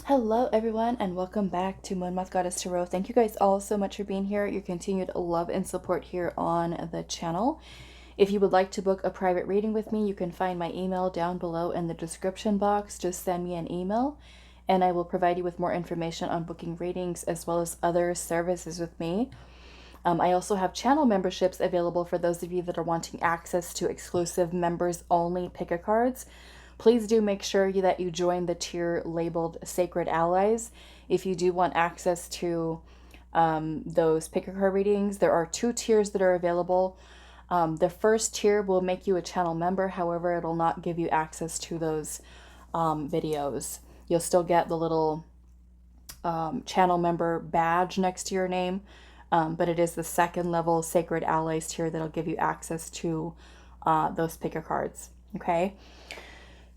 Hello everyone and welcome back to moonmothgoddess Tarot. Thank you guys all so much for being here. Your continued love and support here on the channel. If you would like to book a private reading with me, you can find my email down below in the description box. Just send me an email and I will provide you with more information on booking readings as well as other services with me. I also have channel memberships available for those of you that are wanting access to exclusive members only pick-a-cards. Please do make sure that you join the tier labeled Sacred Allies. If you do want access to those pick-a-card readings, there are 2 tiers that are available. The first tier will make you a channel member. However, it'll not give you access to those videos. You'll still get the little channel member badge next to your name. But it is the second level Sacred Allies tier that'll give you access to those pick-a-cards. Okay.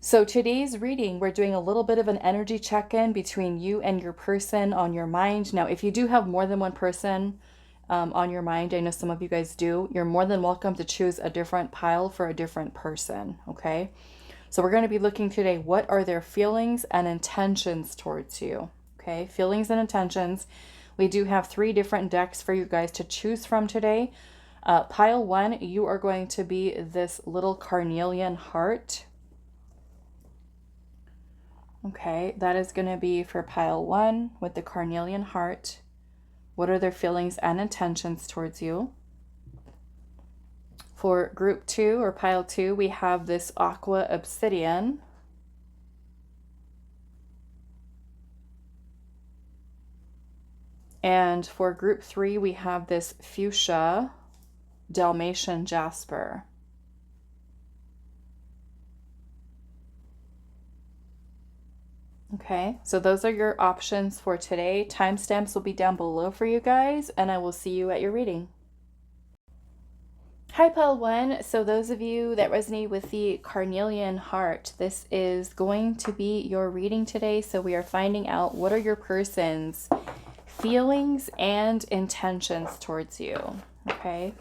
So today's reading, we're doing a little bit of an energy check-in between you and your person on your mind. Now, if you do have more than one person on your mind, I know some of you guys do, you're more than welcome to choose a different pile for a different person, okay? So we're going to be looking today, what are their feelings and intentions towards you, okay? Feelings and intentions. We do have 3 different decks for you guys to choose from today. Pile 1, you are going to be this little Carnelian heart. Okay, that is going to be for pile 1 with the Carnelian heart. What are their feelings and intentions towards you? For group 2 or pile 2, we have this Aqua Obsidian. And for group 3, we have this Fuchsia Dalmatian Jasper. Okay, so those are your options for today. Timestamps will be down below for you guys, and I will see you at your reading. Hi, pile 1. So those of you that resonate with the Carnelian heart, this is going to be your reading today. So we are finding out what are your person's feelings and intentions towards you. Okay.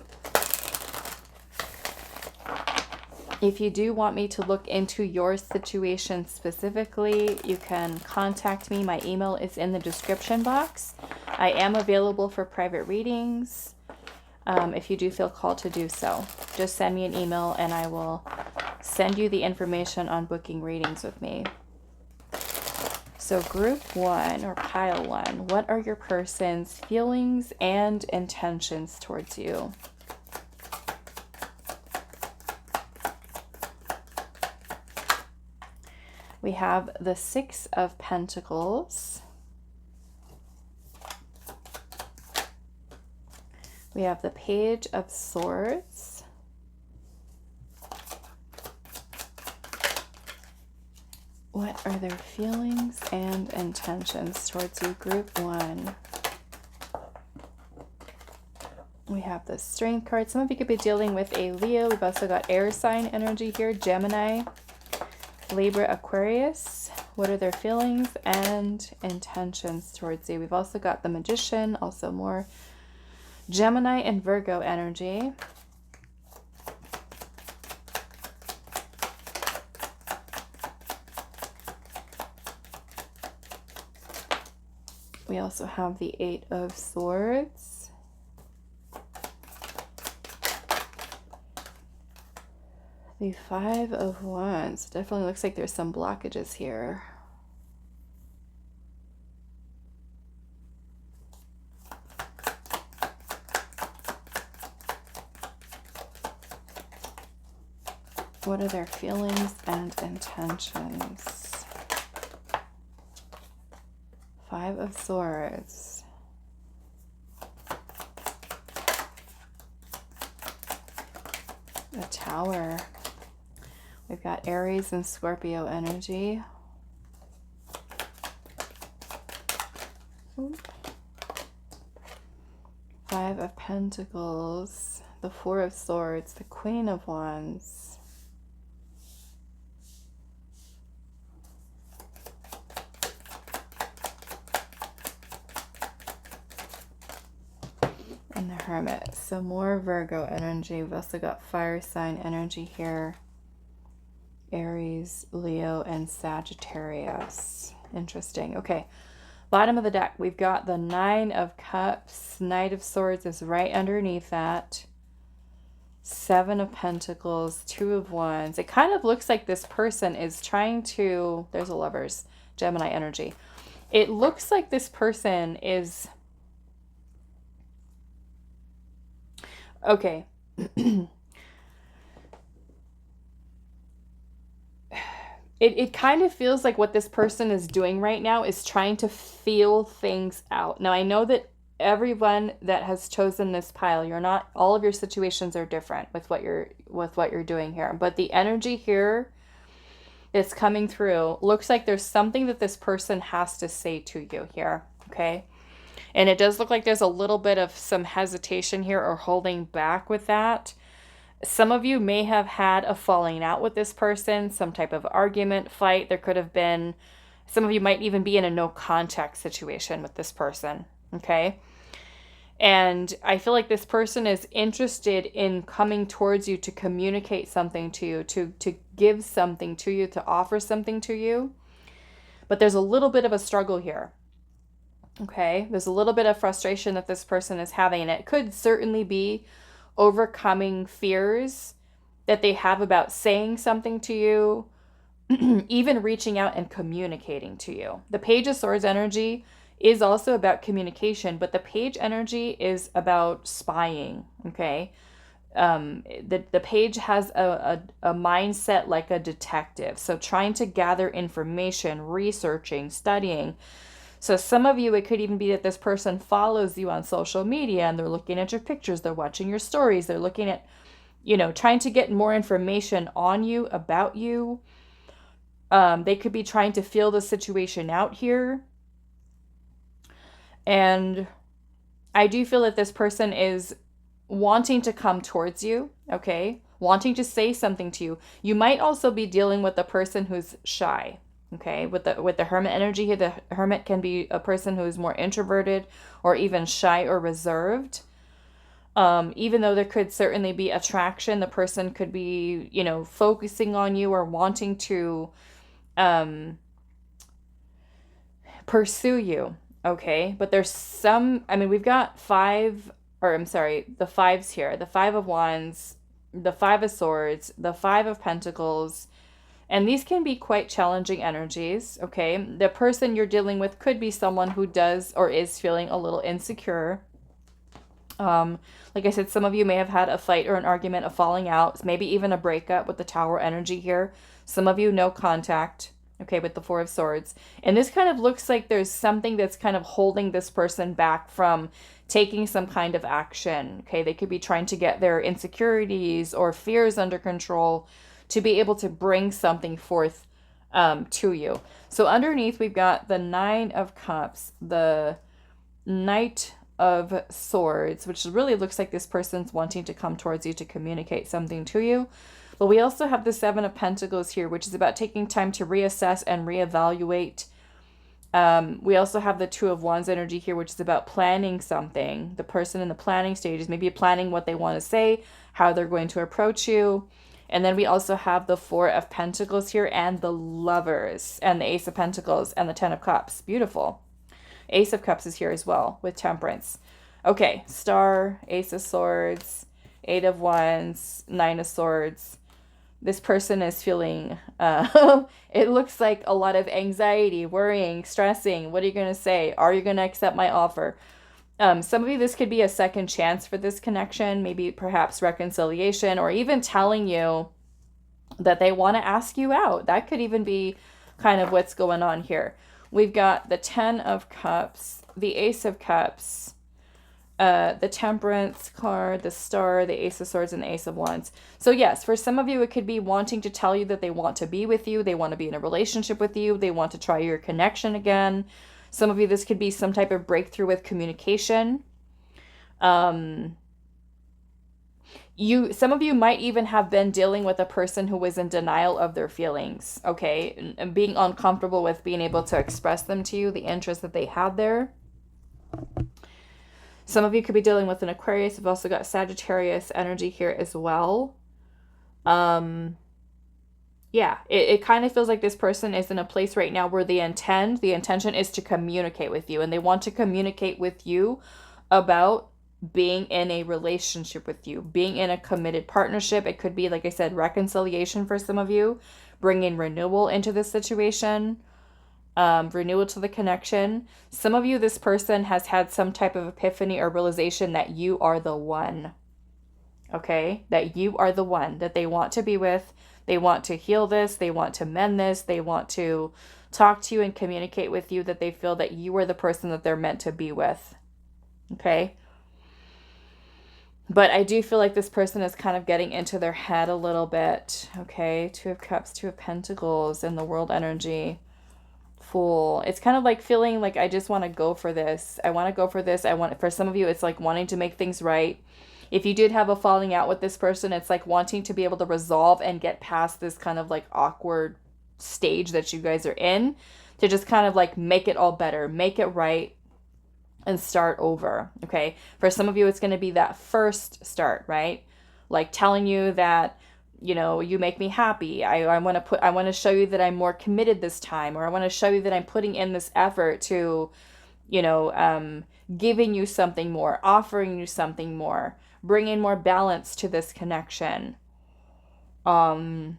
If you do want me to look into your situation specifically, you can contact me. My email is in the description box. I am available for private readings if you do feel called to do so. Just send me an email and I will send you the information on booking readings with me. So group 1 or pile 1, what are your person's feelings and intentions towards you? We have the 6 of Pentacles. We have the Page of Swords. What are their feelings and intentions towards you, group 1? We have the Strength card. Some of you could be dealing with a Leo. We've also got air sign energy here, Gemini, Libra, Aquarius. What are their feelings and intentions towards you? We've also got the Magician, also more Gemini and Virgo energy. We also have the 8 of Swords. The 5 of Wands. Definitely looks like there's some blockages here. What are their feelings and intentions? 5 of Swords. The Tower. We've got Aries and Scorpio energy. Five of Pentacles. The 4 of Swords. The Queen of Wands. And the Hermit. So more Virgo energy. We've also got fire sign energy here. Aries, Leo, and Sagittarius. Interesting. Okay. Bottom of the deck, we've got the Nine of Cups. Knight of Swords is right underneath that. Seven of Pentacles, Two of Wands. It kind of looks like this person is trying to, there's a Lovers, Gemini energy. It looks like this person is, okay. It kind of feels like what this person is doing right now is trying to feel things out. Now, I know that everyone that has chosen this pile, you're not, all of your situations are different with what you're doing here. But the energy here that's coming through looks like there's something that this person has to say to you here, okay? And it does look like there's a little bit of some hesitation here or holding back with that. Some of you may have had a falling out with this person, some type of argument, fight. There could have been, some of you might even be in a no contact situation with this person, okay? And I feel like this person is interested in coming towards you to communicate something to you, to give something to you, to offer something to you. But there's a little bit of a struggle here, okay? There's a little bit of frustration that this person is having, and it could certainly be overcoming fears that they have about saying something to you, even reaching out and communicating to you. The Page of Swords energy is also about communication, but the Page energy is about spying, okay? The Page has a mindset like a detective, so trying to gather information, researching, studying. So some of you, it could even be that this person follows you on social media and they're looking at your pictures, they're watching your stories, they're looking at, trying to get more information on you, about you. They could be trying to feel the situation out here. And I do feel that this person is wanting to come towards you, okay? Wanting to say something to you. You might also be dealing with a person who's shy. Okay, with the Hermit energy here, the Hermit can be a person who is more introverted or even shy or reserved. Even though there could certainly be attraction, the person could be, focusing on you or wanting to pursue you. Okay, but there's some, we've got the fives here, the Five of Wands, the Five of Swords, the Five of Pentacles. And these can be quite challenging energies, okay? The person you're dealing with could be someone who does or is feeling a little insecure. Like I said, some of you may have had a fight or an argument, a falling out, maybe even a breakup with the Tower energy here. Some of you, no contact, okay, with the Four of Swords. And this kind of looks like there's something that's kind of holding this person back from taking some kind of action, okay? They could be trying to get their insecurities or fears under control to be able to bring something forth to you. So underneath, we've got the Nine of Cups, the Knight of Swords, which really looks like this person's wanting to come towards you to communicate something to you. But we also have the Seven of Pentacles here, which is about taking time to reassess and reevaluate. We also have the Two of Wands energy here, which is about planning something. The person in the planning stages, maybe planning what they want to say, how they're going to approach you. And then we also have the Four of Pentacles here and the Lovers and the Ace of Pentacles and the Ten of Cups. Beautiful. Ace of Cups is here as well with Temperance. Okay, Star, Ace of Swords, Eight of Wands, Nine of Swords. This person is feeling, it looks like a lot of anxiety, worrying, stressing. What are you going to say? Are you going to accept my offer? Some of you, this could be a second chance for this connection, maybe perhaps reconciliation, or even telling you that they want to ask you out. That could even be kind of what's going on here. We've got the Ten of Cups, the Ace of Cups, the Temperance card, the Star, the Ace of Swords, and the Ace of Wands. So yes, for some of you, it could be wanting to tell you that they want to be with you, they want to be in a relationship with you, they want to try your connection again. Some of you, this could be some type of breakthrough with communication. Some of you might even have been dealing with a person who was in denial of their feelings, okay? And being uncomfortable with being able to express them to you, the interest that they had there. Some of you could be dealing with an Aquarius. We've also got Sagittarius energy here as well. yeah, it kind of feels like this person is in a place right now where the intention is to communicate with you, and they want to communicate with you about being in a relationship with you, being in a committed partnership. It could be, like I said, reconciliation for some of you, bringing renewal into this situation, renewal to the connection. Some of you, this person has had some type of epiphany or realization that you are the one. Okay? That you are the one that they want to be with. They want to heal this. They want to mend this. They want to talk to you and communicate with you, that they feel that you are the person that they're meant to be with. Okay? But I do feel like this person is kind of getting into their head a little bit. Okay? Two of Cups, Two of Pentacles, and the World energy. Fool. It's kind of like feeling like I just want to go for this. I want to go for this. For some of you, it's like wanting to make things right. If you did have a falling out with this person, it's like wanting to be able to resolve and get past this kind of like awkward stage that you guys are in, to just kind of like make it all better, make it right, and start over. Okay. For some of you, it's going to be that first start, right? Like telling you that, you know, you make me happy. I want to show you that I'm more committed this time, or I want to show you that I'm putting in this effort to, you know, giving you something more, offering you something more, bringing more balance to this connection. Yeah,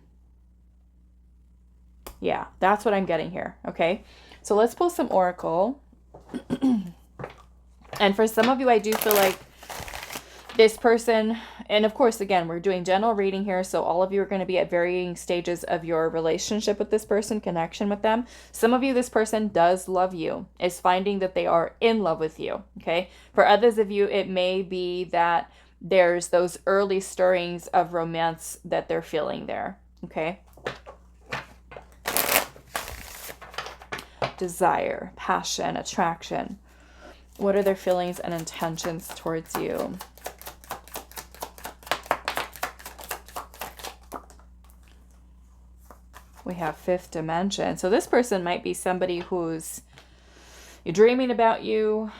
that's what I'm getting here. Okay. So let's pull some oracle. And for some of you, I do feel like this person, and of course, again, we're doing general reading here, so all of you are going to be at varying stages of your relationship with this person, connection with them. Some of you, this person does love you, is finding that they are in love with you, okay? For others of you, it may be that there's those early stirrings of romance that they're feeling there, okay? Desire, passion, attraction. What are their feelings and intentions towards you? We have Fifth Dimension. So this person might be somebody who's dreaming about you.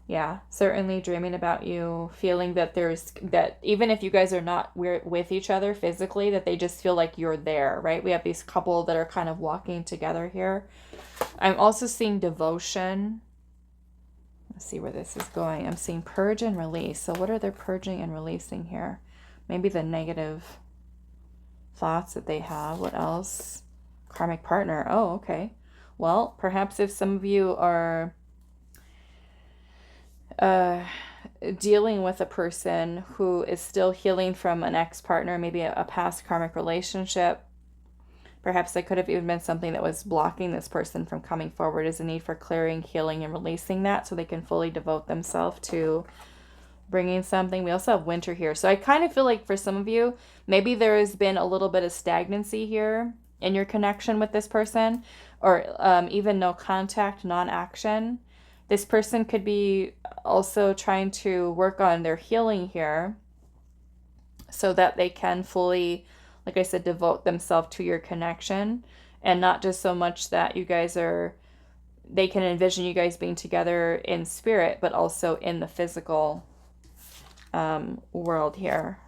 Yeah, certainly dreaming about you, feeling that that even if you guys are not with each other physically, that they just feel like you're there, right? We have these couple that are kind of walking together here. I'm also seeing devotion. Let's see where this is going. I'm seeing purge and release. So what are they purging and releasing here? Maybe the negative thoughts that they have. What else? Karmic partner. Oh, okay. Well, perhaps if some of you are dealing with a person who is still healing from an ex-partner, maybe a past karmic relationship, perhaps there could have even been something that was blocking this person from coming forward. Is a need for clearing, healing, and releasing that so they can fully devote themselves to bringing something. We also have winter here. So I kind of feel like for some of you, maybe there has been a little bit of stagnancy here in your connection with this person, or even no contact, non-action. This person could be also trying to work on their healing here so that they can fully, like I said, devote themselves to your connection, and not just so much that you guys are, they can envision you guys being together in spirit, but also in the physical world here.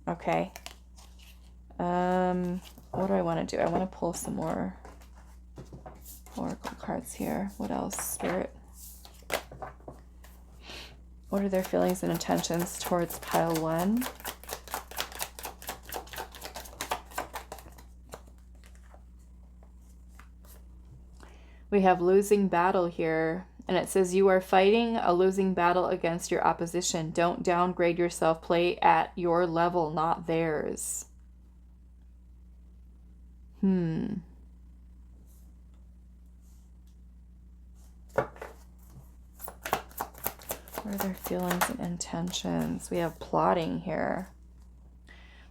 Okay. What do I want to do? I want to pull some more oracle cards here. What else, Spirit? What are their feelings and intentions towards pile one? We have losing battle here. And it says, you are fighting a losing battle against your opposition. Don't downgrade yourself. Play at your level, not theirs. What are their feelings and intentions? We have plotting here.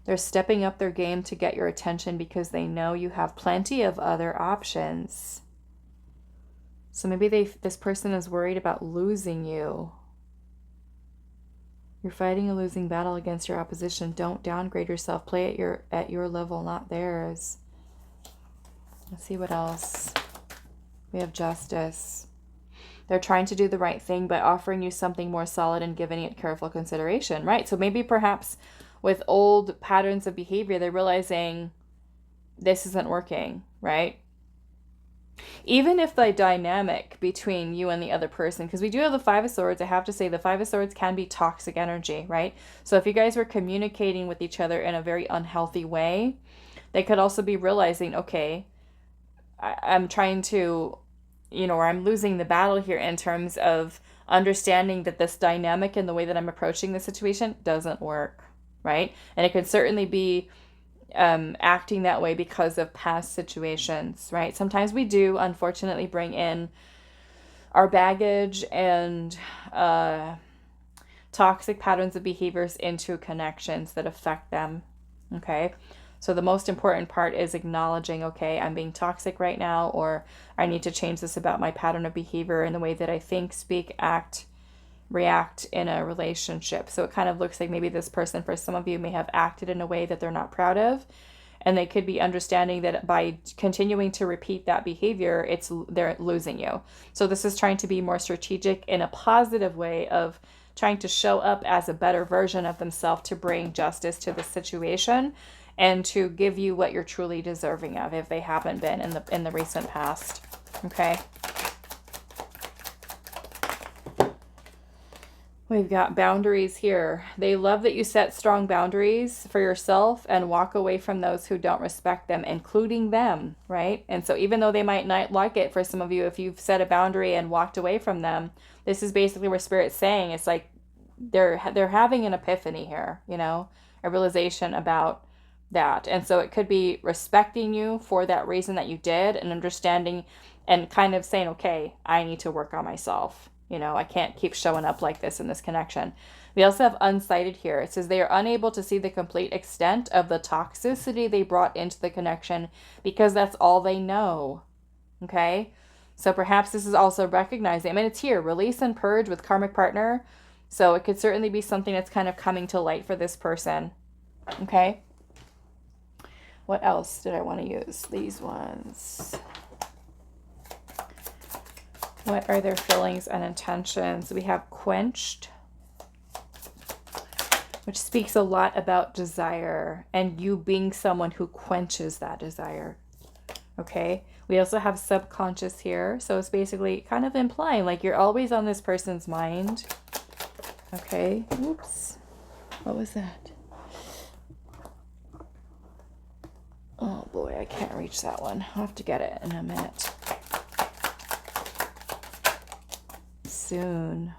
They're stepping up their game to get your attention because they know you have plenty of other options. So maybe this person is worried about losing you. You're fighting a losing battle against your opposition. Don't downgrade yourself. Play at your level, not theirs. Let's see what else. We have justice. They're trying to do the right thing by offering you something more solid and giving it careful consideration, right? So maybe perhaps with old patterns of behavior, they're realizing this isn't working, right? Even if the dynamic between you and the other person, because we do have the Five of Swords, I have to say the Five of Swords can be toxic energy, right? So if you guys were communicating with each other in a very unhealthy way, they could also be realizing, okay, I'm trying to, or I'm losing the battle here in terms of understanding that this dynamic and the way that I'm approaching the situation doesn't work, right? And it could certainly be acting that way because of past situations, right? Sometimes we do, unfortunately, bring in our baggage and toxic patterns of behaviors into connections that affect them, okay? So the most important part is acknowledging, okay, I'm being toxic right now, or I need to change this about my pattern of behavior and the way that I think, speak, act, react in a relationship. So it kind of looks like maybe this person, for some of you, may have acted in a way that they're not proud of, and they could be understanding that by continuing to repeat that behavior, they're losing you. So this is trying to be more strategic in a positive way of trying to show up as a better version of themselves to bring justice to the situation and to give you what you're truly deserving of if they haven't been in the recent past. Okay. We've got boundaries here. They love that you set strong boundaries for yourself and walk away from those who don't respect them, including them, right? And so even though they might not like it for some of you, if you've set a boundary and walked away from them, this is basically where Spirit's saying it's like they're having an epiphany here, a realization about that. And so it could be respecting you for that reason that you did and understanding and kind of saying, okay, I need to work on myself. I can't keep showing up like this in this connection. We also have unsighted here. It says they are unable to see the complete extent of the toxicity they brought into the connection because that's all they know. Okay? So perhaps this is also recognizing, it's here, release and purge with karmic partner. So it could certainly be something that's kind of coming to light for this person. Okay? What else did I want to use? These ones. What are their feelings and intentions? We have quenched, which speaks a lot about desire and you being someone who quenches that desire. Okay. We also have subconscious here. So it's basically kind of implying like you're always on this person's mind. Okay. Oops. What was that? Oh boy, I can't reach that one. I'll have to get it in a minute. Soon.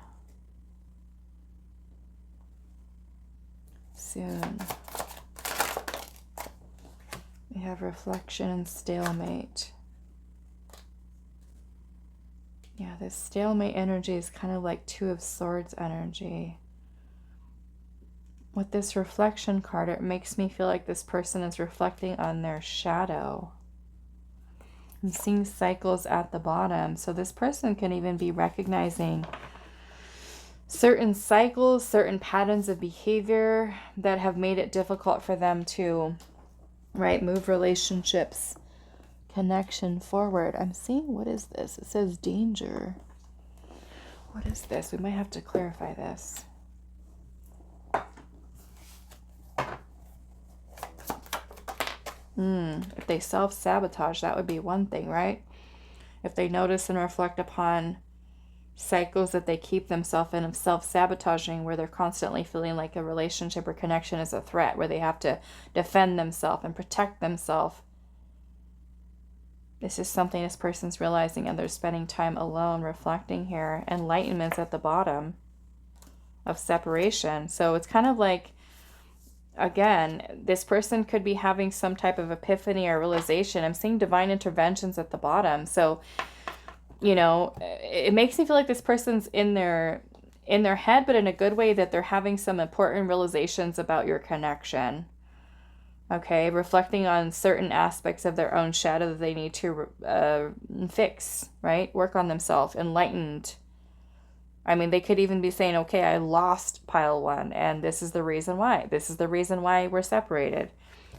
We have reflection and stalemate. Yeah, this stalemate energy is kind of like Two of Swords energy. With this reflection card, it makes me feel like this person is reflecting on their shadow. I'm seeing cycles at the bottom. So this person can even be recognizing certain cycles, certain patterns of behavior that have made it difficult for them to, move relationships, connection forward. I'm seeing, what is this? It says danger. What is this? We might have to clarify this. If they self-sabotage, that would be one thing, right? If they notice and reflect upon cycles that they keep themselves in of self-sabotaging, where they're constantly feeling like a relationship or connection is a threat, where they have to defend themselves and protect themselves. This is something this person's realizing, and they're spending time alone reflecting here. Enlightenment's at the bottom of separation. So it's kind of like, again, this person could be having some type of epiphany or realization. I'm seeing divine interventions at the bottom. So, it makes me feel like this person's in their head, but in a good way, that they're having some important realizations about your connection. Okay, reflecting on certain aspects of their own shadow that they need to fix, right? Work on themselves, enlightened. They could even be saying, okay, I lost pile one, and this is the reason why. This is the reason why we're separated.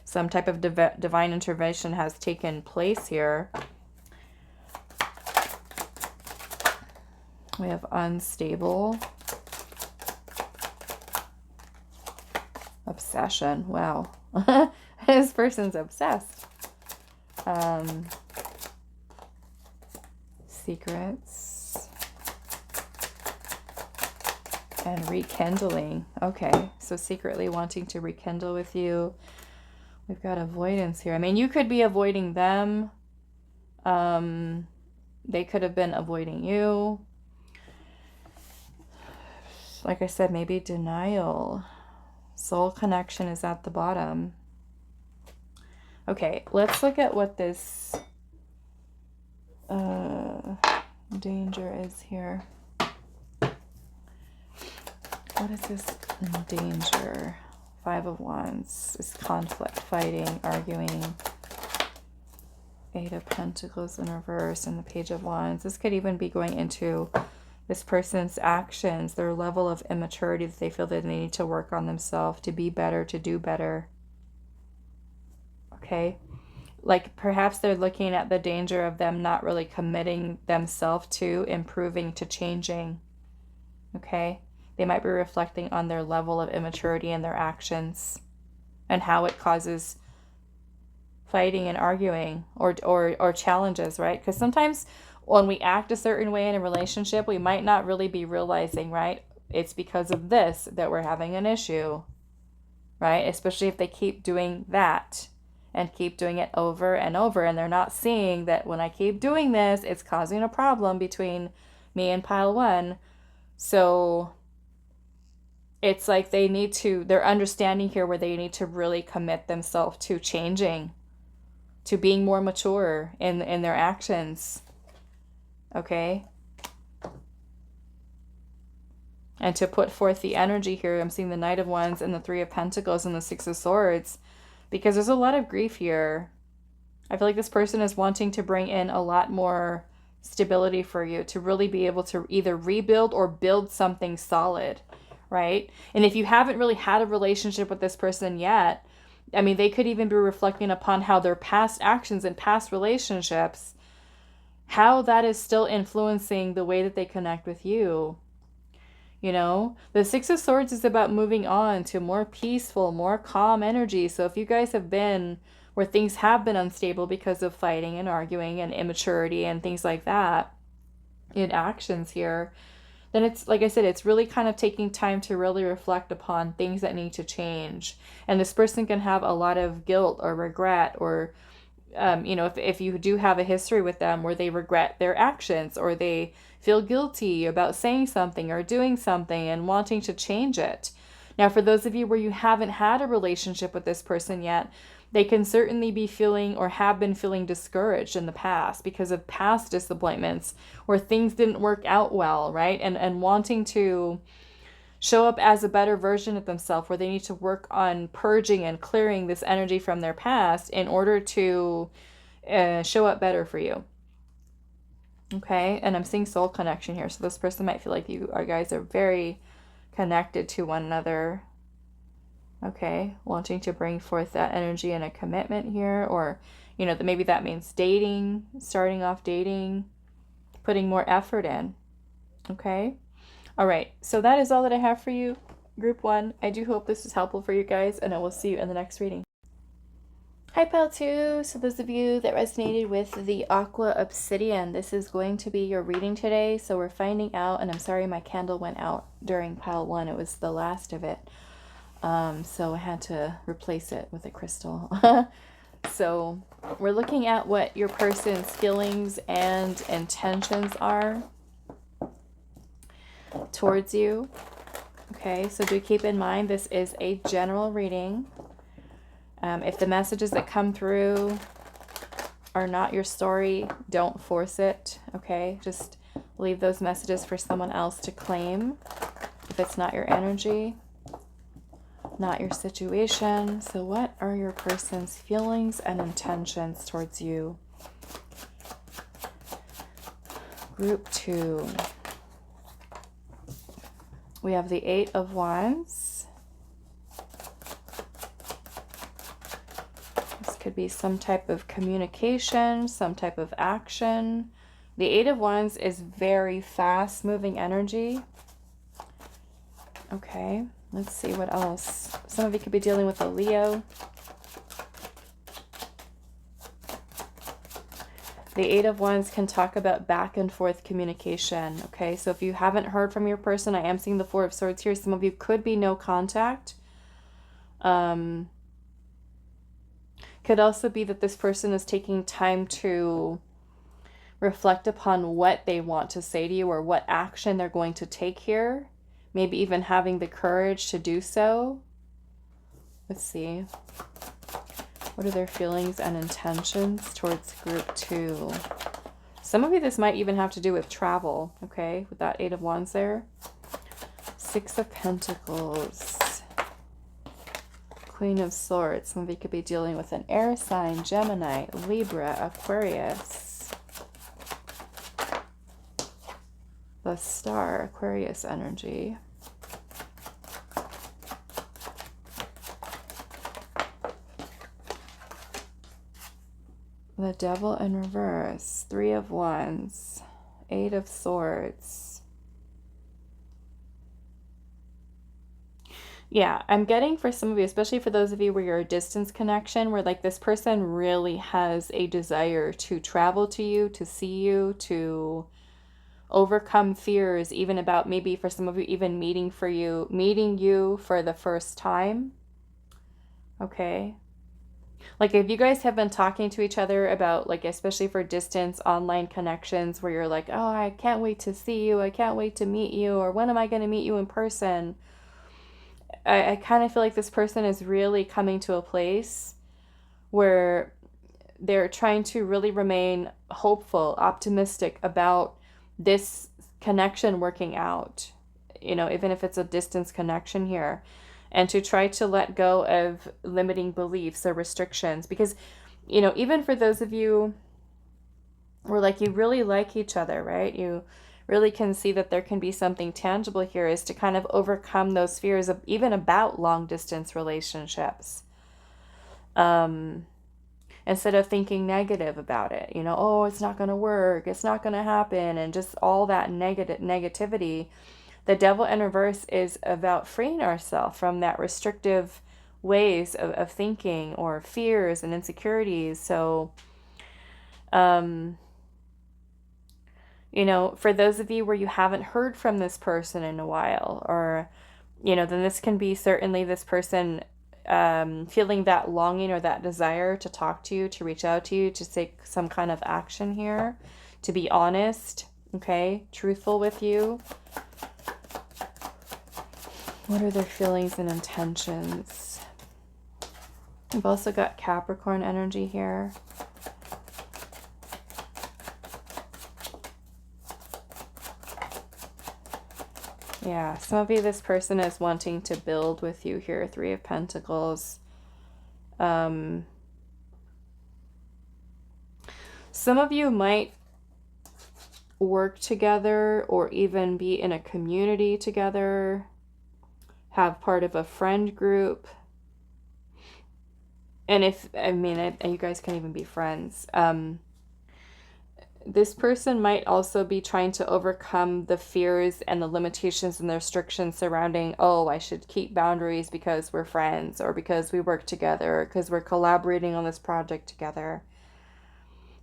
Some type of divine intervention has taken place here. We have unstable. Obsession. Wow. This person's obsessed. Secrets. And rekindling. Okay. So secretly wanting to rekindle with you. We've got avoidance here. I mean, you could be avoiding them. They could have been avoiding you. Like I said, maybe denial. Soul connection is at the bottom. Okay, let's look at what this danger is here. What is this danger? Five of Wands is conflict, fighting, arguing. Eight of Pentacles in reverse and the Page of Wands. This could even be going into this person's actions, their level of immaturity that they feel that they need to work on themselves to be better, to do better. Okay? Like perhaps they're looking at the danger of them not really committing themselves to improving, to changing. Okay? They might be reflecting on their level of immaturity in their actions and how it causes fighting and arguing or challenges, right? Because sometimes when we act a certain way in a relationship, we might not really be realizing, right? It's because of this that we're having an issue, right? Especially if they keep doing that and keep doing it over and over, and they're not seeing that when I keep doing this, it's causing a problem between me and pile one. So it's like they're understanding here where they need to really commit themselves to changing, to being more mature in their actions. Okay? And to put forth the energy here, I'm seeing the Knight of Wands and the Three of Pentacles and the Six of Swords, because there's a lot of grief here. I feel like this person is wanting to bring in a lot more stability for you, to really be able to either rebuild or build something solid, right? And if you haven't really had a relationship with this person yet, I mean, they could even be reflecting upon how their past actions and past relationships, how that is still influencing the way that they connect with you. You know, the Six of Swords is about moving on to more peaceful, more calm energy. So if you guys have been where things have been unstable because of fighting and arguing and immaturity and things like that in actions here, then it's, like I said, it's really kind of taking time to really reflect upon things that need to change. And this person can have a lot of guilt or regret or, you know, if you do have a history with them where they regret their actions or they feel guilty about saying something or doing something and wanting to change it. Now, for those of you where you haven't had a relationship with this person yet, they can certainly be feeling or have been feeling discouraged in the past because of past disappointments where things didn't work out well, right? And wanting to show up as a better version of themselves, where they need to work on purging and clearing this energy from their past in order to show up better for you. Okay, and I'm seeing soul connection here. So this person might feel like you guys are very connected to one another. Okay, wanting to bring forth that energy and a commitment here, or, you know, maybe that means dating, starting off dating, putting more effort in. Okay, all right, so that is all that I have for you, group one. I do hope this is helpful for you guys, and I will see you in the next reading. Hi, Pile 2. So those of you that resonated with the Aqua Obsidian, this is going to be your reading today. So we're finding out, and I'm sorry my candle went out during Pile 1. It was the last of it. So I had to replace it with a crystal. So we're looking at what your person's feelings and intentions are towards you. Okay, so do keep in mind this is a general reading. If the messages that come through are not your story, don't force it, okay? Just leave those messages for someone else to claim if it's not your energy, not your situation. So what are your person's feelings and intentions towards you? Group 2. We have the Eight of Wands. Could be some type of communication, some type of action. The Eight of Wands is very fast moving energy. Okay, Let's see what else. Some of you could be dealing with a Leo. The Eight of Wands can talk about back and forth communication, okay? So if you haven't heard from your person, I am seeing the Four of Swords here. Some of you could be no contact. Could also be that this person is taking time to reflect upon what they want to say to you or what action they're going to take here. Maybe even having the courage to do so. Let's see. What are their feelings and intentions towards group 2? Some of you, this might even have to do with travel, okay? With that Eight of Wands there. Six of Pentacles. Queen of Swords. Some of you could be dealing with an air sign, Gemini, Libra, Aquarius. The Star, Aquarius energy. The Devil in reverse, Three of Wands, Eight of Swords. Yeah, I'm getting for some of you, especially for those of you where you're a distance connection, where like this person really has a desire to travel to you, to see you, to overcome fears, even about maybe for some of you, even meeting you for the first time. Okay. Like if you guys have been talking to each other about, like, especially for distance online connections where you're like, oh, I can't wait to see you, I can't wait to meet you, or when am I going to meet you in person? I kind of feel like this person is really coming to a place where they're trying to really remain hopeful, optimistic about this connection working out, you know, even if it's a distance connection here. And to try to let go of limiting beliefs or restrictions. Because, you know, even for those of you where like you really like each other, right? You really can see that there can be something tangible here, is to kind of overcome those fears of even about long distance relationships. Instead of thinking negative about it, you know, oh, it's not going to work, it's not going to happen, and just all that negativity. The Devil in reverse is about freeing ourselves from that restrictive ways of thinking or fears and insecurities. So, you know, for those of you where you haven't heard from this person in a while, or, you know, then this can be certainly this person feeling that longing or that desire to talk to you, to reach out to you, to take some kind of action here, to be honest, okay, truthful with you. What are their feelings and intentions? We've also got Capricorn energy here. Yeah, some of you, this person is wanting to build with you here. Three of Pentacles. Some of you might work together or even be in a community together, have part of a friend group. And if, I mean, you guys can even be friends. This person might also be trying to overcome the fears and the limitations and the restrictions surrounding, oh, I should keep boundaries because we're friends, or because we work together, because we're collaborating on this project together.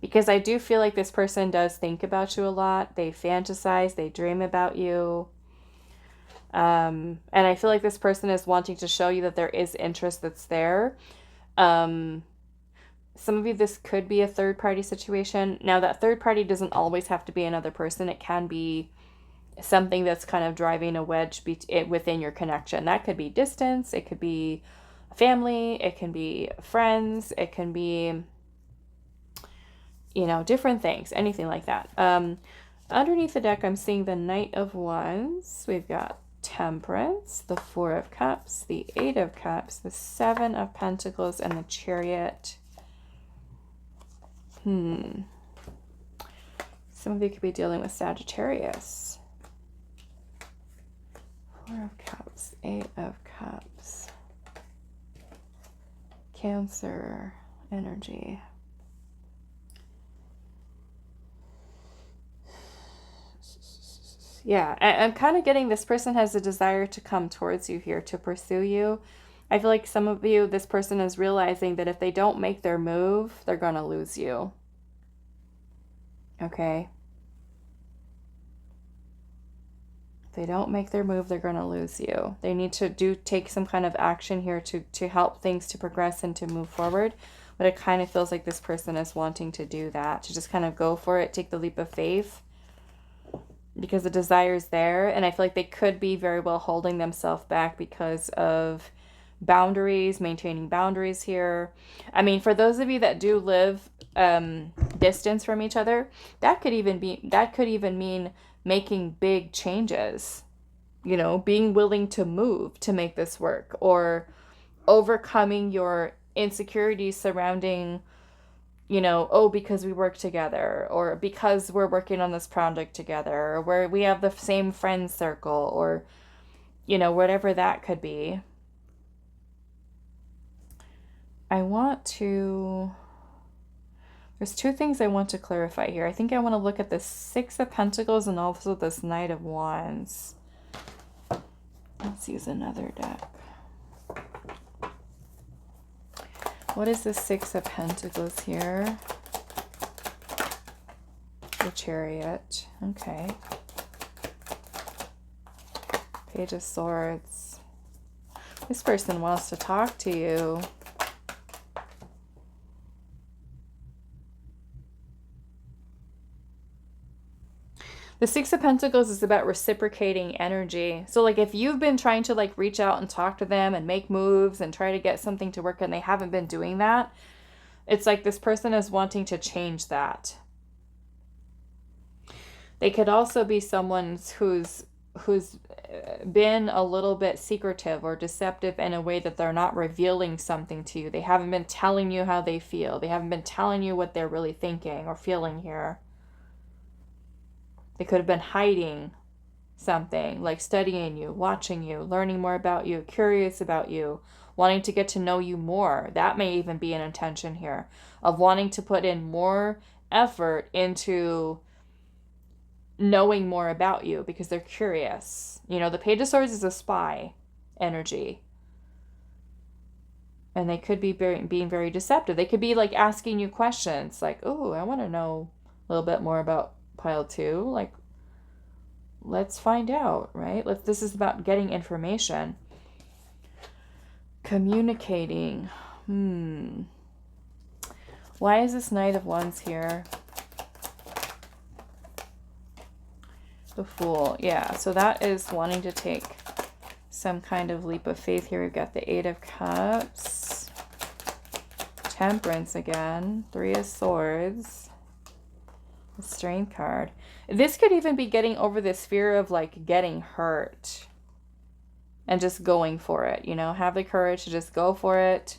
Because I do feel like this person does think about you a lot. They fantasize, they dream about you. And I feel like this person is wanting to show you that there is interest that's there. Some of you, this could be a third-party situation. Now, that third party doesn't always have to be another person. It can be something that's kind of driving a wedge within your connection. That could be distance. It could be family. It can be friends. It can be, you know, different things. Anything like that. Underneath the deck, I'm seeing the Knight of Wands. We've got Temperance, the Four of Cups, the Eight of Cups, the Seven of Pentacles, and the Chariot. Some of you could be dealing with Sagittarius. Four of Cups, Eight of Cups. Cancer energy. Yeah, I'm kind of getting this person has a desire to come towards you here, to pursue you. I feel like some of you, this person is realizing that if they don't make their move, they're going to lose you. Okay? If they don't make their move, they're going to lose you. They need to take some kind of action here to help things to progress and to move forward. But it kind of feels like this person is wanting to do that, to just kind of go for it, take the leap of faith. Because the desire is there, and I feel like they could be very well holding themselves back because of boundaries, maintaining boundaries here. I mean, for those of you that do live distance from each other, that could even mean making big changes. You know, being willing to move to make this work, or overcoming your insecurities surrounding, you know, oh, because we work together, or because we're working on this project together, or where we have the same friend circle, or, you know, whatever that could be. There's two things I want to clarify here. I think I want to look at the Six of Pentacles and also this Knight of Wands. Let's use another deck. What is the Six of Pentacles here? The Chariot. Okay. Page of Swords. This person wants to talk to you. The Six of Pentacles is about reciprocating energy. So like if you've been trying to like reach out and talk to them and make moves and try to get something to work and they haven't been doing that, it's like this person is wanting to change that. They could also be someone who's been a little bit secretive or deceptive in a way that they're not revealing something to you. They haven't been telling you how they feel. They haven't been telling you what they're really thinking or feeling here. They could have been hiding something, like studying you, watching you, learning more about you, curious about you, wanting to get to know you more. That may even be an intention here of wanting to put in more effort into knowing more about you because they're curious. You know, the Page of Swords is a spy energy. And they could be being very deceptive. They could be like asking you questions like, oh, I want to know a little bit more about pile 2. Like, let's find out, right? This is about getting information. Communicating. Why is this Knight of Wands here? The Fool. Yeah, so that is wanting to take some kind of leap of faith here. We've got the Eight of Cups. Temperance again. Three of Swords. The Strength card. This could even be getting over this fear of like getting hurt and just going for it, you know, have the courage to just go for it.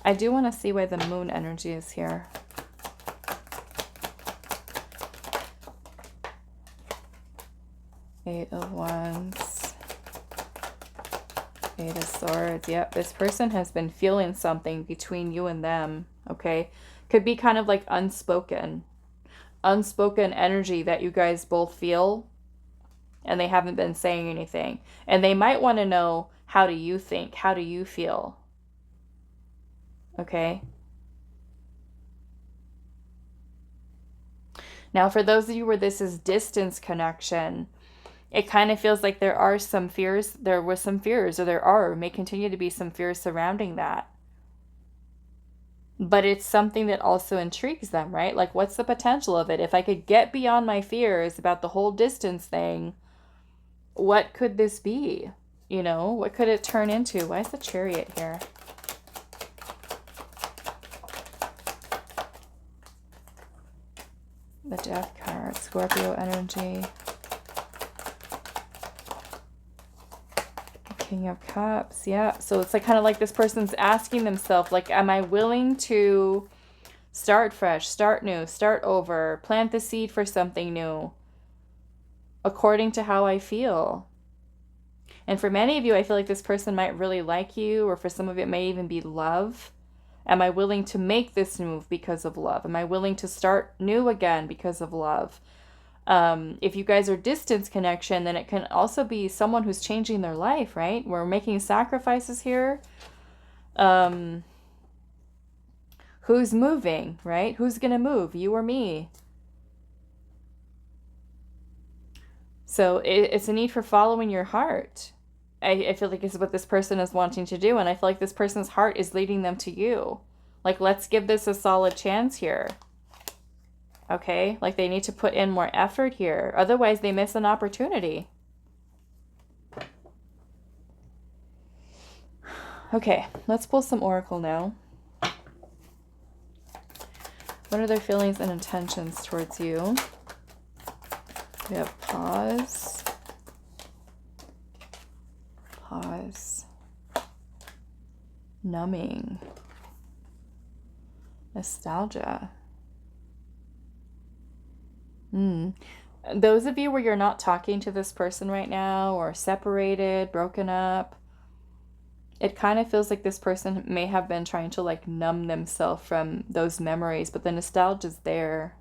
I do want to see why the Moon energy is here. Eight of Wands. Eight of Swords. Yep, this person has been feeling something between you and them, okay? Could be kind of like unspoken energy that you guys both feel, and they haven't been saying anything. And they might want to know, how do you think? How do you feel? Okay? Now, for those of you where this is distance connection, it kind of feels like there are some fears. There were some fears, or may continue to be some fears surrounding that. But it's something that also intrigues them, right? Like, what's the potential of it? If I could get beyond my fears about the whole distance thing, what could this be? You know, what could it turn into? Why is the Chariot here? The Death card, Scorpio energy. King of Cups, yeah. So it's like kind of like this person's asking themselves, like, am I willing to start fresh, start new, start over, plant the seed for something new according to how I feel? And for many of you, I feel like this person might really like you, or for some of it may even be love. Am I willing to make this move because of love? Am I willing to start new again because of love? If you guys are distance connection, then it can also be someone who's changing their life, right? We're making sacrifices here. Who's moving, right? Who's going to move, you or me? So it's a need for following your heart. I feel like it's what this person is wanting to do. And I feel like this person's heart is leading them to you. Like, let's give this a solid chance here. Okay? Like, they need to put in more effort here. Otherwise, they miss an opportunity. Okay, let's pull some oracle now. What are their feelings and intentions towards you? We have pause. Pause. Numbing. Nostalgia. Those of you where you're not talking to this person right now, or separated, broken up, it kind of feels like this person may have been trying to like numb themselves from those memories, but the nostalgia's there.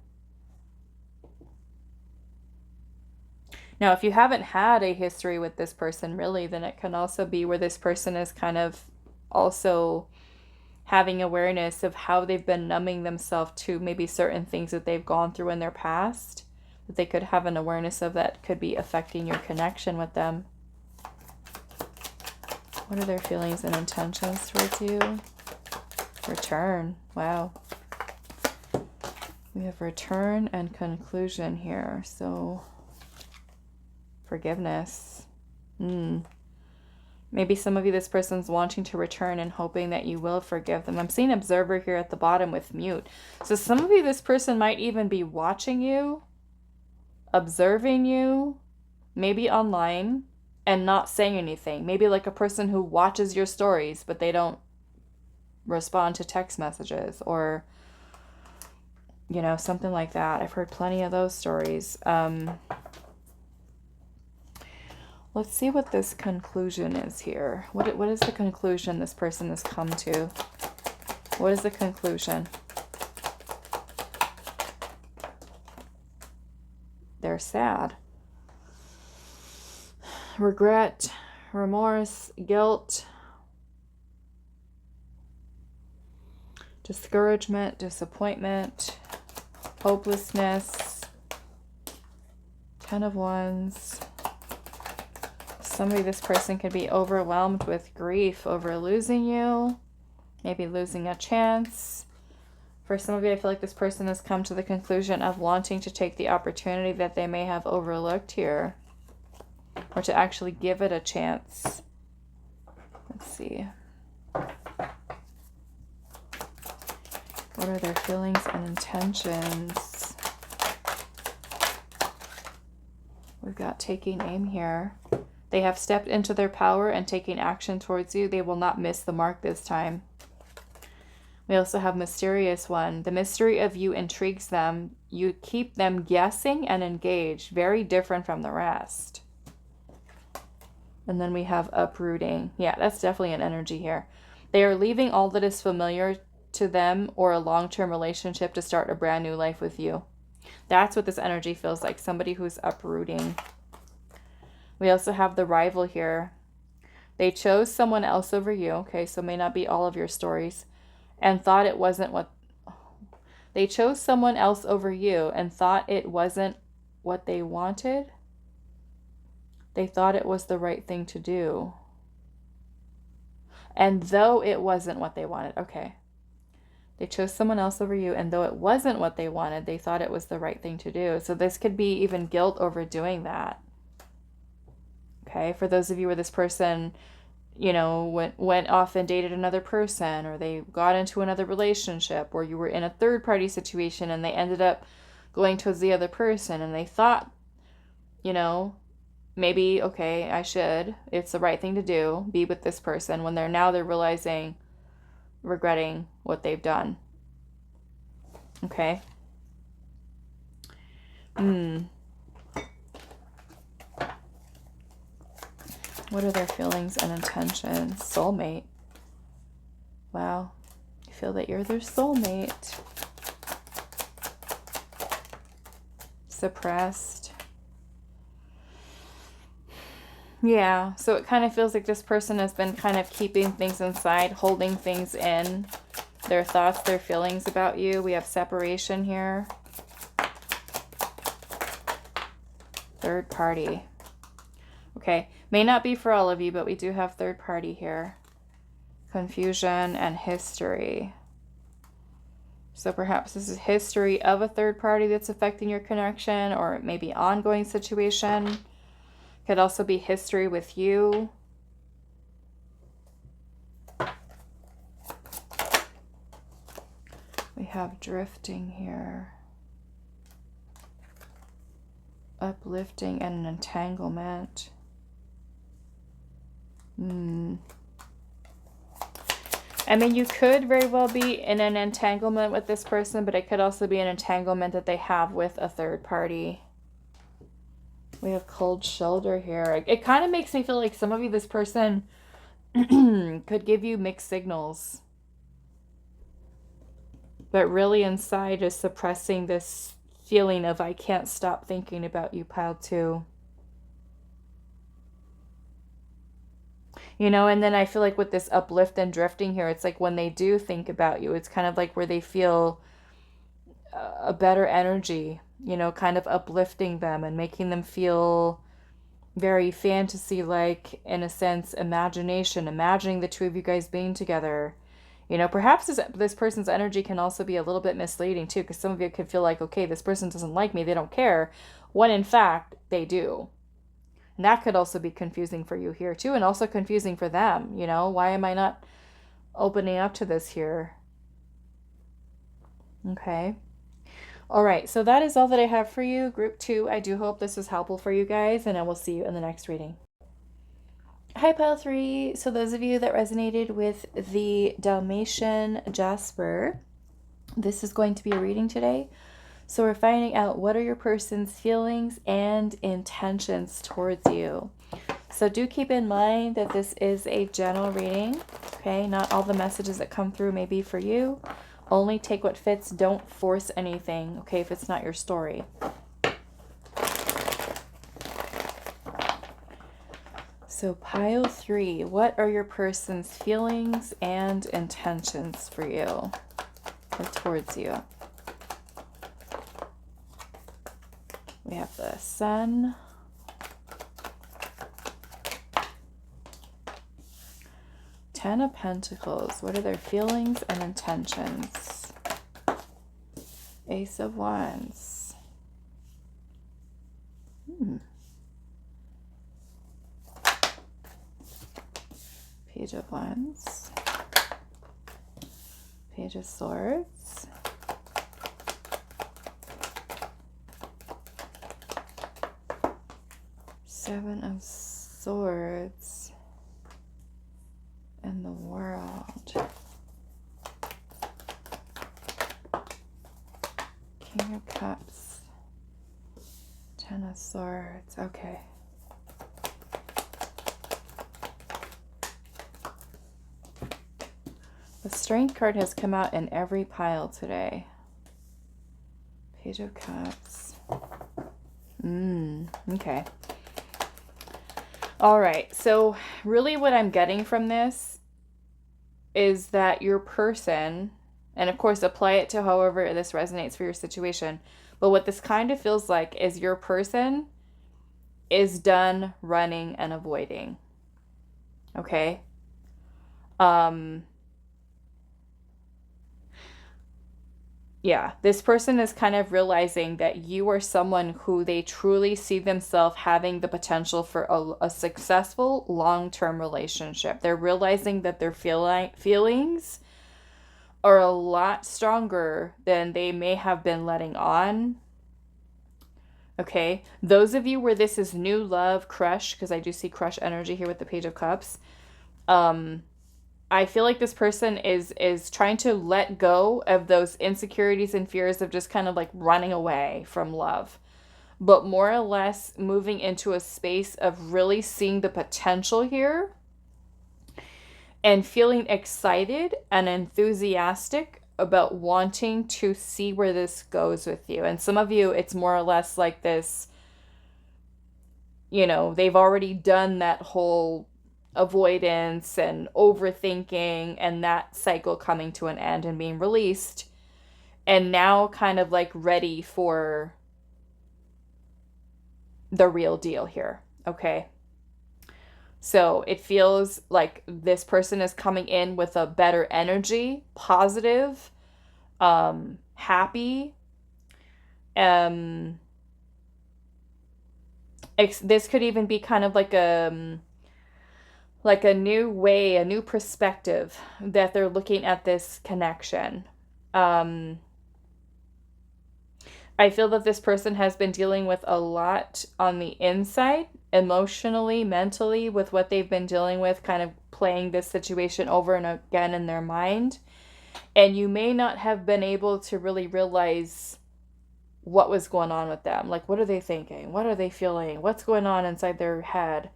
Now, if you haven't had a history with this person really, then it can also be where this person is kind of also having awareness of how they've been numbing themselves to maybe certain things that they've gone through in their past, that they could have an awareness of that could be affecting your connection with them. What are their feelings and intentions towards you? Return. Wow. We have return and conclusion here. So, forgiveness. Maybe some of you, this person's wanting to return and hoping that you will forgive them. I'm seeing observer here at the bottom with mute. So some of you, this person might even be watching you, observing you, maybe online, and not saying anything. Maybe like a person who watches your stories, but they don't respond to text messages, or, you know, something like that. I've heard plenty of those stories. Let's see what this conclusion is here. What is the conclusion this person has come to? What is the conclusion? They're sad. Regret, remorse, guilt, discouragement, disappointment, hopelessness, 10 of Wands. Somebody, this person could be overwhelmed with grief over losing you, maybe losing a chance. For some of you, I feel like this person has come to the conclusion of wanting to take the opportunity that they may have overlooked here, or to actually give it a chance. Let's see. What are their feelings and intentions? We've got taking aim here. They have stepped into their power and taking action towards you. They will not miss the mark this time. We also have mysterious one. The mystery of you intrigues them. You keep them guessing and engaged. Very different from the rest. And then we have uprooting. Yeah, that's definitely an energy here. They are leaving all that is familiar to them or a long-term relationship to start a brand new life with you. That's what this energy feels like. Somebody who's uprooting. We also have the rival here. They chose someone else over you. Okay, so it may not be all of your stories. And thought it wasn't what... They chose someone else over you and thought it wasn't what they wanted. They thought it was the right thing to do. And though it wasn't what they wanted. Okay. They chose someone else over you, and though it wasn't what they wanted, they thought it was the right thing to do. So this could be even guilt over doing that. Okay, for those of you where this person, you know, went off and dated another person, or they got into another relationship, or you were in a third-party situation and they ended up going towards the other person, and they thought, you know, maybe, okay, it's the right thing to do, be with this person, when they're realizing, regretting what they've done. Okay. What are their feelings and intentions? Soulmate. Wow. feel that you're their soulmate. Suppressed. Yeah, so it kind of feels like this person has been kind of keeping things inside, holding things in. Their thoughts, their feelings about you. We have separation here. Third party. Okay, may not be for all of you, but we do have third party here. Confusion and history. So perhaps this is history of a third party that's affecting your connection, or maybe ongoing situation. Could also be history with you. We have drifting here. Uplifting and an entanglement. I mean, you could very well be in an entanglement with this person, but it could also be an entanglement that they have with a third party. We have cold shoulder here. It kind of makes me feel like some of you, this person could give you mixed signals, but really inside is suppressing this feeling of I can't stop thinking about you, pile 2. You know, and then I feel like with this uplift and drifting here, it's like when they do think about you, it's kind of like where they feel a better energy, you know, kind of uplifting them and making them feel very fantasy-like, in a sense, imagination, imagining the two of you guys being together. You know, perhaps this person's energy can also be a little bit misleading too, because some of you could feel like, okay, this person doesn't like me, they don't care, when in fact they do. And that could also be confusing for you here too, and also confusing for them. You know, why am I not opening up to this here? Okay. All right, so that is all that I have for you, group 2. I do hope this was helpful for you guys, and I will see you in the next reading. Hi, pile 3. So those of you that resonated with the Dalmatian Jasper, this is going to be a reading today. So we're finding out what are your person's feelings and intentions towards you. So do keep in mind that this is a general reading, okay? Not all the messages that come through may be for you. Only take what fits. Don't force anything, okay, if it's not your story. So pile 3, what are your person's feelings and intentions for you or towards you? We have the Sun, Ten of Pentacles. What are their feelings and intentions? Ace of Wands. Page of Wands. Page of Swords. Seven of Swords. And the World. King of Cups. Ten of Swords. Okay. The Strength card has come out in every pile today. Page of Cups. Okay. All right. So really what I'm getting from this is that your person, and of course apply it to however this resonates for your situation, but what this kind of feels like is your person is done running and avoiding. Okay? Yeah, this person is kind of realizing that you are someone who they truly see themselves having the potential for a successful long-term relationship. They're realizing that their feelings are a lot stronger than they may have been letting on. Okay, those of you where this is new love, crush, because I do see crush energy here with the Page of Cups, I feel like this person is trying to let go of those insecurities and fears of just kind of like running away from love, but more or less moving into a space of really seeing the potential here and feeling excited and enthusiastic about wanting to see where this goes with you. And some of you, it's more or less like this, you know, they've already done that whole avoidance and overthinking and that cycle coming to an end and being released, and now kind of like ready for the real deal here. Okay. So it feels like this person is coming in with a better energy, positive, happy. This could even be kind of like a new way, a new perspective that they're looking at this connection. I feel that this person has been dealing with a lot on the inside, emotionally, mentally, with what they've been dealing with, kind of playing this situation over and again in their mind. And you may not have been able to really realize what was going on with them. Like, what are they thinking? What are they feeling? What's going on inside their head?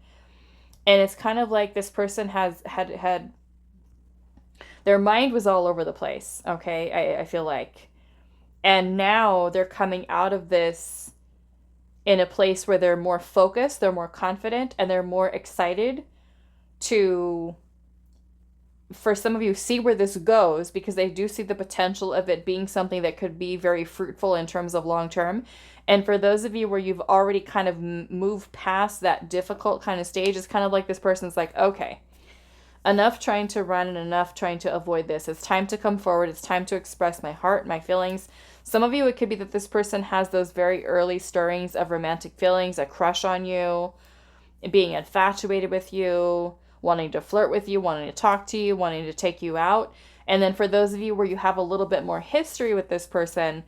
And it's kind of like this person had their mind was all over the place, okay? I feel like. And now they're coming out of this in a place where they're more focused, they're more confident, and they're more excited to, for some of you, see where this goes, because they do see the potential of it being something that could be very fruitful in terms of long term. And for those of you where you've already kind of moved past that difficult kind of stage, it's kind of like this person's like, okay, enough trying to run and enough trying to avoid this. It's time to come forward. It's time to express my heart, my feelings. Some of you, it could be that this person has those very early stirrings of romantic feelings, a crush on you, being infatuated with you, wanting to flirt with you, wanting to talk to you, wanting to take you out. And then for those of you where you have a little bit more history with this person,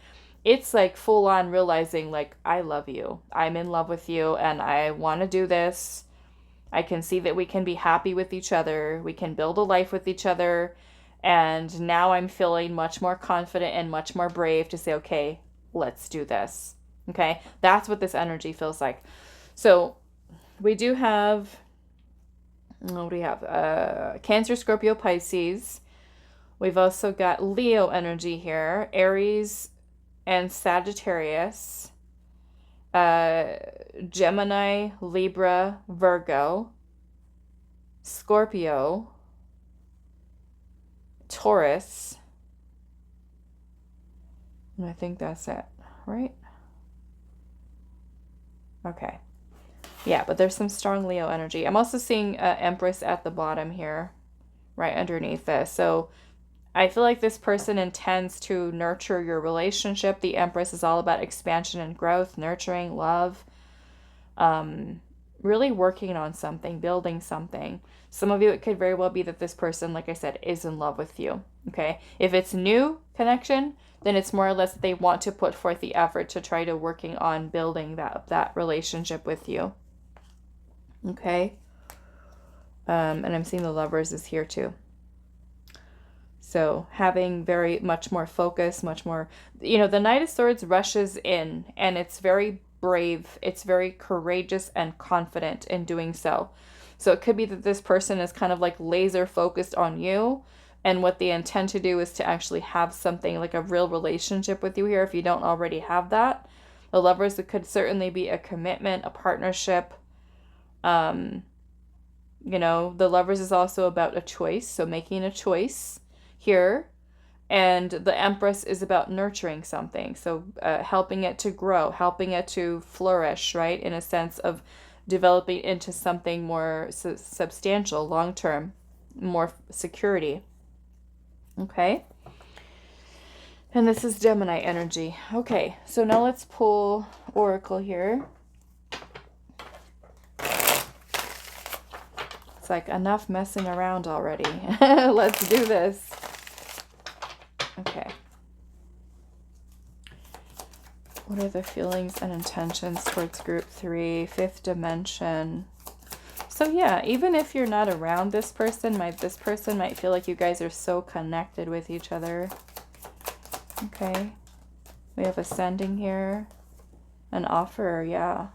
it's like full on realizing like, I love you. I'm in love with you and I want to do this. I can see that we can be happy with each other. We can build a life with each other. And now I'm feeling much more confident and much more brave to say, okay, let's do this. Okay, that's what this energy feels like. So we do have, what do we have? Cancer, Scorpio, Pisces. We've also got Leo energy here, Aries and Sagittarius, Gemini, Libra, Virgo, Scorpio, Taurus, and I think that's it, right? Okay. Yeah, but there's some strong Leo energy. I'm also seeing Empress at the bottom here, right underneath this. So I feel like this person intends to nurture your relationship. The Empress is all about expansion and growth, nurturing, love, really working on something, building something. Some of you, it could very well be that this person, like I said, is in love with you, okay? If it's new connection, then it's more or less that they want to put forth the effort to try to working on building that relationship with you, okay? And I'm seeing the Lovers is here too. So having very much more focus, much more, the Knight of Swords rushes in and it's very brave. It's very courageous and confident in doing so. So it could be that this person is kind of like laser focused on you. And what they intend to do is to actually have something like a real relationship with you here. If you don't already have that, the Lovers, it could certainly be a commitment, a partnership. The Lovers is also about a choice. So making a choice here. And the Empress is about nurturing something. So helping it to grow, helping it to flourish, right? In a sense of developing into something more substantial, long-term, more security. Okay. And this is Gemini energy. Okay, so now let's pull Oracle here. It's like enough messing around already. Let's do this. Okay. What are the feelings and intentions towards group 3, 5th dimension? So yeah, even if you're not around this person might feel like you guys are so connected with each other. Okay. We have Ascending here. An offer, yeah.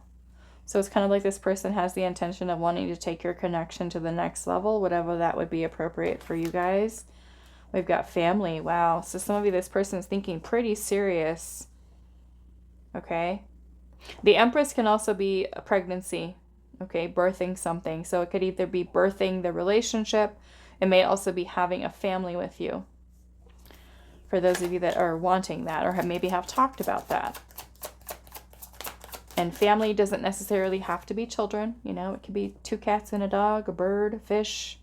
So it's kind of like this person has the intention of wanting to take your connection to the next level, whatever that would be appropriate for you guys. We've got family. Wow. So some of you, this person is thinking pretty serious. Okay. The Empress can also be a pregnancy. Okay. Birthing something. So it could either be birthing the relationship. It may also be having a family with you. For those of you that are wanting that or maybe have talked about that. And family doesn't necessarily have to be children. You know, it could be 2 cats and a dog, a bird, a fish,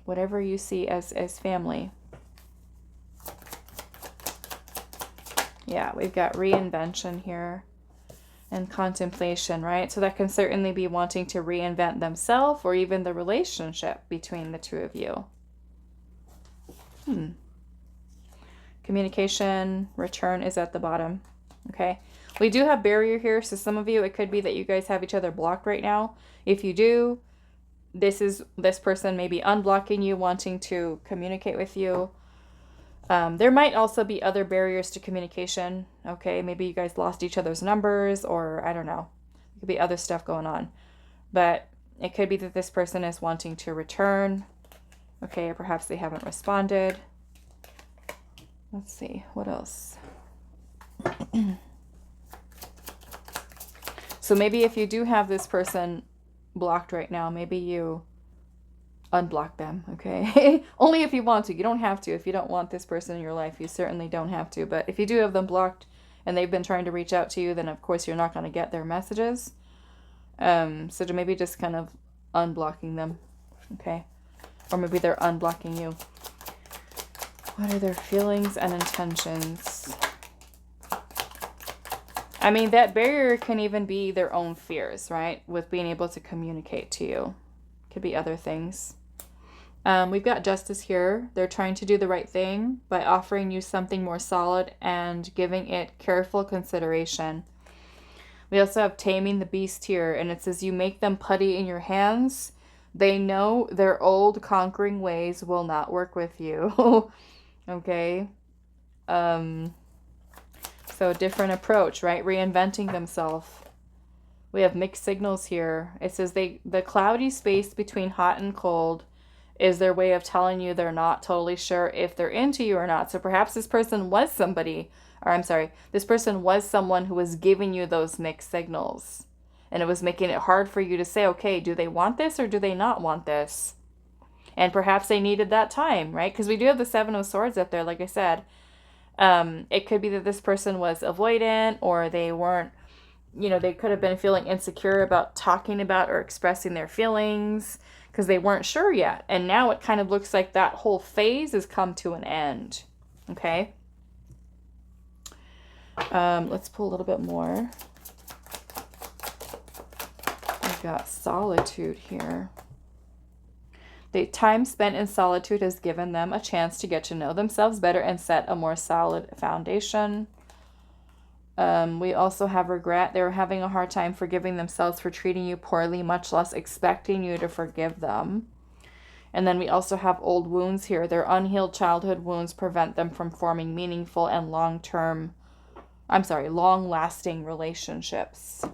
whatever you see as family. Yeah, we've got reinvention here and contemplation, right? So that can certainly be wanting to reinvent themselves or even the relationship between the two of you. Communication, return is at the bottom. Okay. We do have barrier here. So some of you, it could be that you guys have each other blocked right now. If you do, this person may be unblocking you, wanting to communicate with you. There might also be other barriers to communication. Okay. Maybe you guys lost each other's numbers, or I don't know. There could be other stuff going on, but it could be that this person is wanting to return. Okay. Or perhaps they haven't responded. Let's see what else. So maybe if you do have this person blocked right now, maybe you unblock them, okay? Only if you want to. You don't have to. If you don't want this person in your life, you certainly don't have to. But if you do have them blocked and they've been trying to reach out to you, then of course you're not going to get their messages. So maybe just kind of unblocking them, okay? Or maybe they're unblocking you. What are their feelings and intentions? I mean, that barrier can even be their own fears, right? With being able to communicate to you. Could be other things. We've got justice here. They're trying to do the right thing by offering you something more solid and giving it careful consideration. We also have taming the beast here. And it says you make them putty in your hands. They know their old conquering ways will not work with you. Okay. So a different approach, right? Reinventing themselves. We have mixed signals here. It says the cloudy space between hot and cold is their way of telling you they're not totally sure if they're into you or not. So perhaps this person was this person was someone who was giving you those mixed signals. And it was making it hard for you to say, okay, do they want this or do they not want this? And perhaps they needed that time, right? Because we do have the 7 of Swords up there, like I said. It could be that this person was avoidant, or they weren't, they could have been feeling insecure about talking about or expressing their feelings because they weren't sure yet. And now it kind of looks like that whole phase has come to an end. Okay. Let's pull a little bit more. We've got solitude here. The time spent in solitude has given them a chance to get to know themselves better and set a more solid foundation. We also have regret. They were having a hard time forgiving themselves for treating you poorly, much less expecting you to forgive them. And then we also have old wounds here. Their unhealed childhood wounds prevent them from forming meaningful and long-lasting relationships.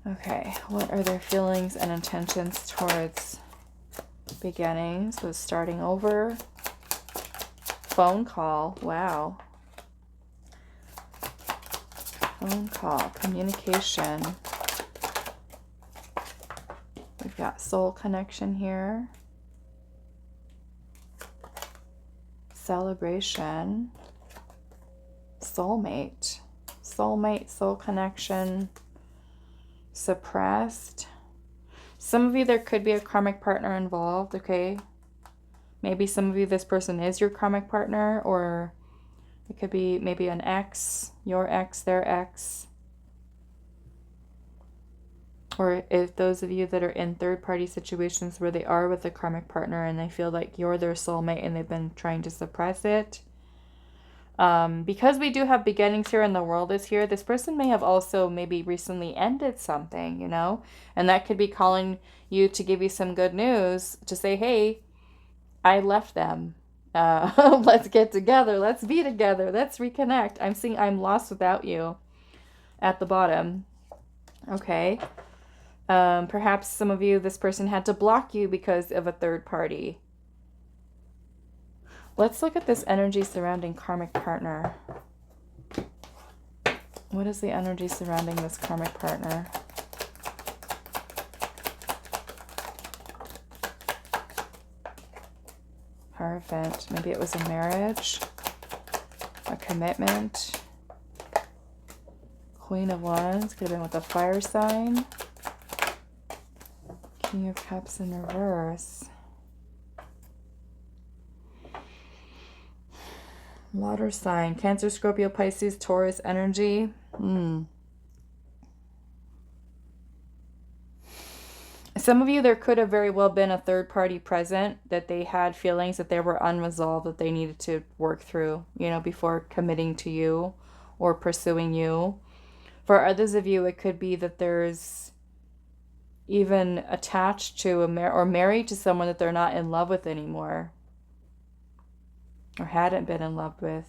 Okay, what are their feelings and intentions towards beginnings? So starting over. Phone call. Wow. Phone call. Communication. We've got soul connection here. Celebration. Soulmate. Soulmate, soul connection. Suppressed. Some of you, there could be a karmic partner involved, okay? Maybe some of you, this person is your karmic partner, or it could be maybe an ex, your ex, their ex. Or if those of you that are in third-party situations where they are with a karmic partner and they feel like you're their soulmate and they've been trying to suppress it. Because we do have beginnings here and the world is here, this person may have also maybe recently ended something, and that could be calling you to give you some good news, to say, hey, I left them, Let's get together. Let's be together. Let's reconnect. I'm seeing I'm lost without you at the bottom. Okay. Perhaps some of you, this person had to block you because of a third party. Let's look at this energy surrounding karmic partner. What is the energy surrounding this karmic partner? Perfect. Maybe it was a marriage, a commitment. Queen of Wands. Could have been with a fire sign. King of Cups in reverse. Water sign. Cancer, Scorpio, Pisces, Taurus energy. Some of you, there could have very well been a third party present, that they had feelings that they were unresolved, that they needed to work through, you know, before committing to you or pursuing you. For others of you, it could be that there's even attached to or married to someone that they're not in love with anymore, or hadn't been in love with.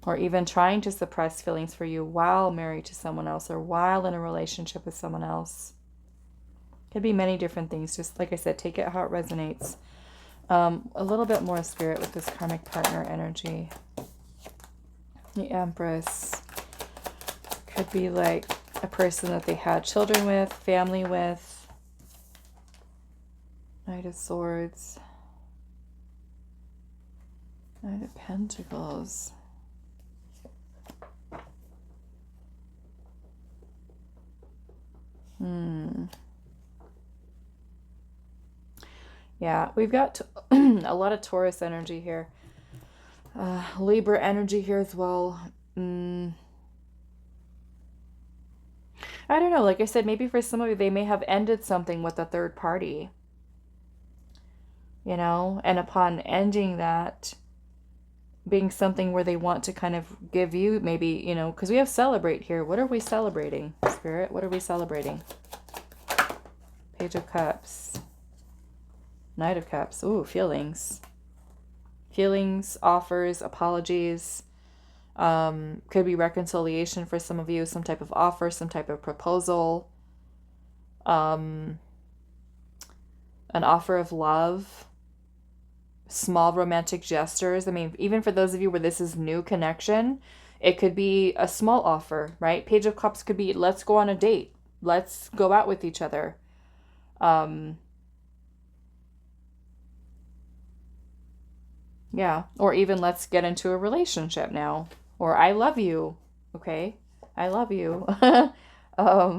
Or even trying to suppress feelings for you while married to someone else or while in a relationship with someone else. Could be many different things. Just like I said, take it how it resonates. A little bit more spirit with this karmic partner energy. The Empress. Could be like a person that they had children with, family with. Knight of Swords. Knight of Pentacles. Yeah, we've got a lot of Taurus energy here. Libra energy here as well. I don't know. Like I said, maybe for some of you, they may have ended something with a third party. You know, and upon ending that, being something where they want to kind of give you maybe, you know, because we have celebrate here. What are we celebrating, Spirit? What are we celebrating? Page of Cups. Knight of Cups. Ooh, feelings. Feelings, offers, apologies. Could be reconciliation for some of you. Some type of offer, some type of proposal. An offer of love. Small romantic gestures. I mean, even for those of you where this is new connection, it could be a small offer, right? Page of Cups could be, let's go on a date. Let's go out with each other. Yeah. Or even let's get into a relationship now. Or I love you. Okay. I love you. I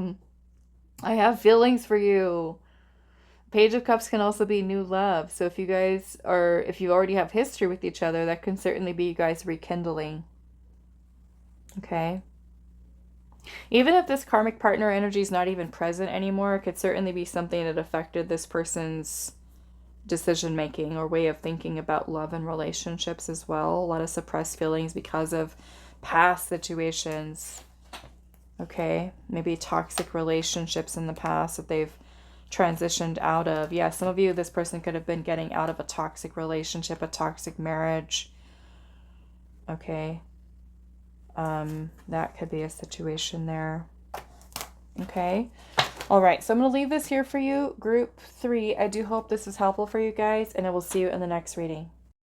have feelings for you. Page of Cups can also be new love. So if you guys are, if you already have history with each other, that can certainly be you guys rekindling. Okay. Even if this karmic partner energy is not even present anymore, it could certainly be something that affected this person's decision making or way of thinking about love and relationships as well. A lot of suppressed feelings because of past situations. Okay. Maybe toxic relationships in the past that they've transitioned out of. Yeah, some of you, this person could have been getting out of a toxic relationship, a toxic marriage. Okay. That could be a situation there. Okay. All right. So I'm going to leave this here for you, group 3. I do hope this is helpful for you guys, and I will see you in the next reading.